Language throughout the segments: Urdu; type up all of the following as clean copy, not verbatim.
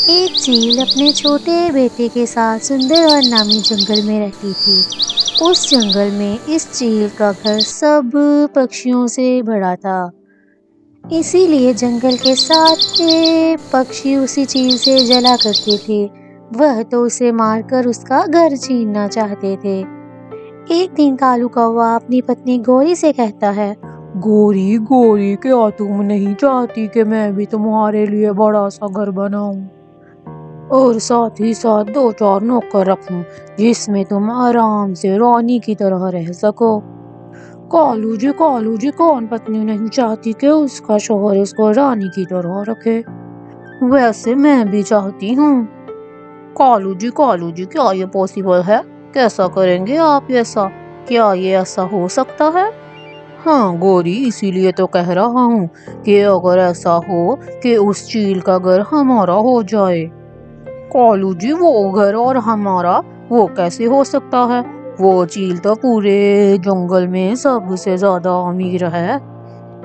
ایک چیل اپنے چھوٹے بیٹے کے ساتھ سندر اور نامی جنگل میں رہتی تھی۔ اس جنگل میں اس چیل کا گھر سب پکشیوں سے بڑا تھا، اسی لیے جنگل کے سارے پکشی اسی چیل سے جلا کرتے تھے۔ وہ تو اسے مار کر اس کا گھر چھیننا چاہتے تھے۔ ایک دن کالو کوا اپنی پتنی گوری سے کہتا ہے، گوری گوری، کیا تم نہیں چاہتی کہ میں بھی تمہارے لیے بڑا سا گھر بناؤں اور ساتھ ہی ساتھ 2-4 نوکر رکھوں جس میں تم آرام سے رانی کی طرح رہ سکو؟ کالو جی، کون پتنی نہیں چاہتی کہ اس کا شوہر اس کو رانی کی طرح رکھے؟ ویسے میں بھی چاہتی ہوں۔ کالو جی، کیا یہ پاسبل ہے؟ کیسا کریں گے آپ ایسا؟ کیا یہ ایسا ہو سکتا ہے؟ ہاں گوری، اسی لیے تو کہہ رہا ہوں کہ اگر ایسا ہو کہ اس چیل کا گھر ہمارا ہو جائے۔ کالو جی، وہ گھر اور ہمارا وہ کیسے ہو سکتا ہے؟ وہ چیل تو پورے جنگل میں سب سے زیادہ امیر ہے،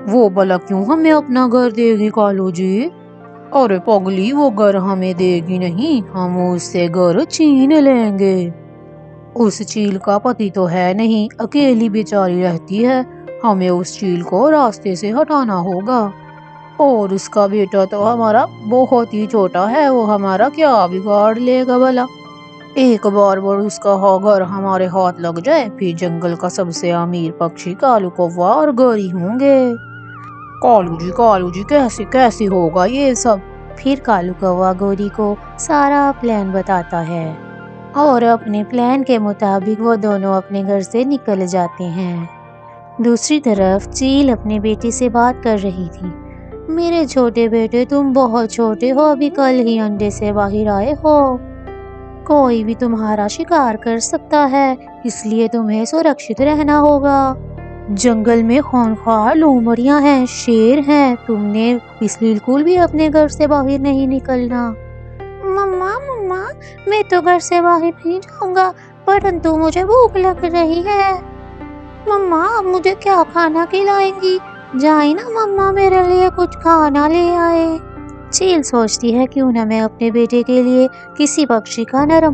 وہ بھلا کیوں ہمیں اپنا گھر دے گی کالو جی؟ ارے پگلی، وہ گھر ہمیں دے گی نہیں، ہم اس سے گھر چھین لیں گے۔ اس چیل کا پتی تو ہے نہیں، اکیلی بیچاری رہتی ہے، ہمیں اس چیل کو راستے سے ہٹانا ہوگا۔ اور اس کا بیٹا تو ہمارا بہت ہی چھوٹا ہے، وہ ہمارا کیا بگاڑ لے گا بھلا؟ ایک بار اس کا گھر ہمارے ہاتھ لگ جائے، پھر جنگل کا سب سے امیر پکشی کالو کوا اور گوری ہوں گے۔ کالو جی، کیسے ہوگا یہ سب؟ پھر کالو کوا گوری کو سارا پلان بتاتا ہے اور اپنے پلان کے مطابق وہ دونوں اپنے گھر سے نکل جاتے ہیں۔ دوسری طرف چیل اپنے بیٹے سے بات کر رہی تھی، میرے چھوٹے بیٹے، تم بہت چھوٹے ہو، ابھی کل ہی انڈے سے باہر آئے ہو، کوئی بھی تمہارا شکار کر سکتا ہے، اس لیے تمہیں سرکشت رہنا ہوگا۔ جنگل میں خونخوار لومڑیاں ہیں، شیر ہیں، تم نے بالکل بھی اپنے گھر سے باہر نہیں نکلنا۔ مما میں تو گھر سے باہر نہیں جاؤں گا، پرنتو مجھے بھوک لگ رہی ہے۔ مما اب مجھے کیا کھانا کھلائیں گی؟ جائیں نا مما میرے لیے کچھ کھانا لے آئے۔ چیل سوچتی ہے کیوں نہ میں اپنے بیٹے کے لیے کسی پکشی کا نرم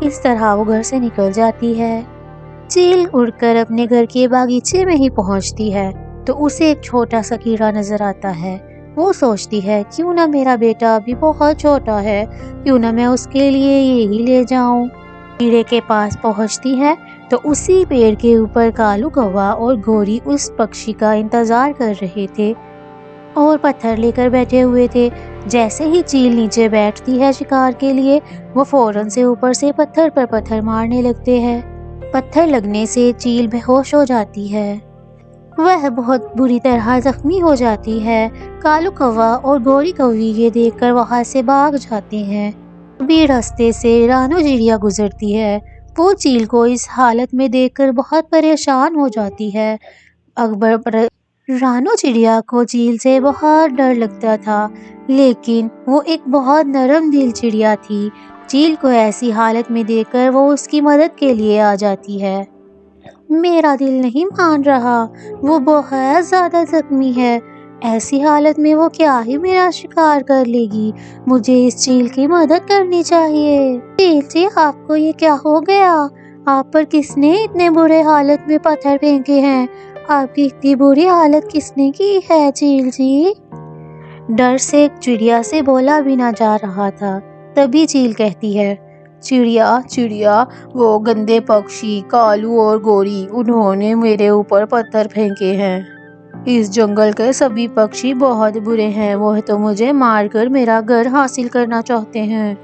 اس طرح وہ گھر سے نکل جاتی ہے۔ چیل اڑ کر اپنے گھر کے باغیچے میں ہی پہنچتی ہے تو اسے ایک چھوٹا سا کیڑا نظر آتا ہے۔ وہ سوچتی ہے کیوں نہ میرا بیٹا ابھی بہت چھوٹا ہے، کیوں نہ میں اس کے لیے یہی لے جاؤں۔ کیڑے کے پاس پہنچتی ہے تو اسی پیڑ کے اوپر کالو کوا اور گوری اس پکشی کا انتظار کر رہے تھے اور پتھر لے کر بیٹھے ہوئے تھے۔ جیسے ہی چیل نیچے بیٹھتی ہے شکار کے لیے، وہ فوراً سے اوپر سے پتھر پر پتھر مارنے لگتے ہیں۔ پتھر لگنے سے چیل بے ہوش ہو جاتی ہے، وہ بہت بری طرح زخمی ہو جاتی ہے۔ کالو کوا اور گوری کوی یہ دیکھ کر وہاں سے بھاگ جاتے ہیں۔ ابھی راستے سے رانو چڑیا گزرتی ہے، وہ چیل کو اس حالت میں دیکھ کر بہت پریشان ہو جاتی ہے۔ رانو چڑیا کو چیل سے بہت ڈر لگتا تھا، لیکن وہ ایک بہت نرم دل چڑیا تھی۔ چیل کو ایسی حالت میں دیکھ کر وہ اس کی مدد کے لیے آ جاتی ہے۔ میرا دل نہیں مان رہا، وہ بہت زیادہ زخمی ہے، ایسی حالت میں وہ کیا ہی میرا شکار کر لے گی، مجھے اس چیل کی مدد کرنی چاہیے۔ چیل جی، آپ کو یہ کیا ہو گیا؟ آپ پر کس نے اتنے برے حالت میں پتھر پھینکے ہیں؟ آپ کی اتنی بری حالت کس نے کی ہے چیل جی؟ ڈر سے چڑیا سے بولا بھی نہ جا رہا تھا۔ تبھی چیل کہتی ہے، چڑیا، وہ گندے پکشی کالو اور گوری، انہوں نے میرے اوپر پتھر پھینکے ہیں۔ اس جنگل کے سبھی پکشی بہت برے ہیں، وہ تو مجھے مار کر میرا گھر حاصل کرنا چاہتے ہیں۔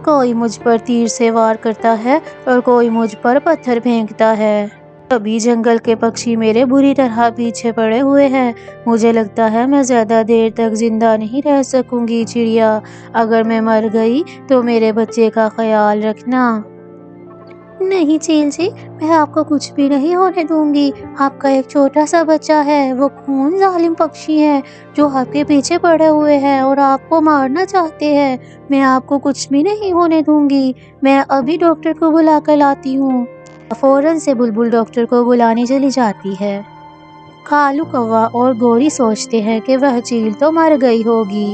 کوئی مجھ پر تیر سے وار کرتا ہے اور کوئی مجھ پر پتھر پھینکتا ہے۔ سبھی جنگل کے پکشی میرے بری طرح پیچھے پڑے ہوئے ہیں، مجھے لگتا ہے میں زیادہ دیر تک زندہ نہیں رہ سکوں گی چڑیا، اگر میں مر گئی تو میرے بچے کا خیال رکھنا۔ نہیں چیل جی، میں آپ کو کچھ بھی نہیں ہونے دوں گی، آپ کا ایک چھوٹا سا بچہ ہے، وہ خون ظالم پکشی ہے جو آپ کے پیچھے پڑے ہوئے ہیں اور آپ کو مارنا چاہتے ہیں، میں آپ کو کچھ بھی نہیں ہونے دوں گی، میں ابھی ڈاکٹر کو بلا کر لاتی ہوں۔ فوراً سے بلبل ڈاکٹر کو بلانے چلی جاتی ہے۔ کالو کوا اور گوری سوچتے ہیں کہ وہ چیل تو مر گئی ہوگی،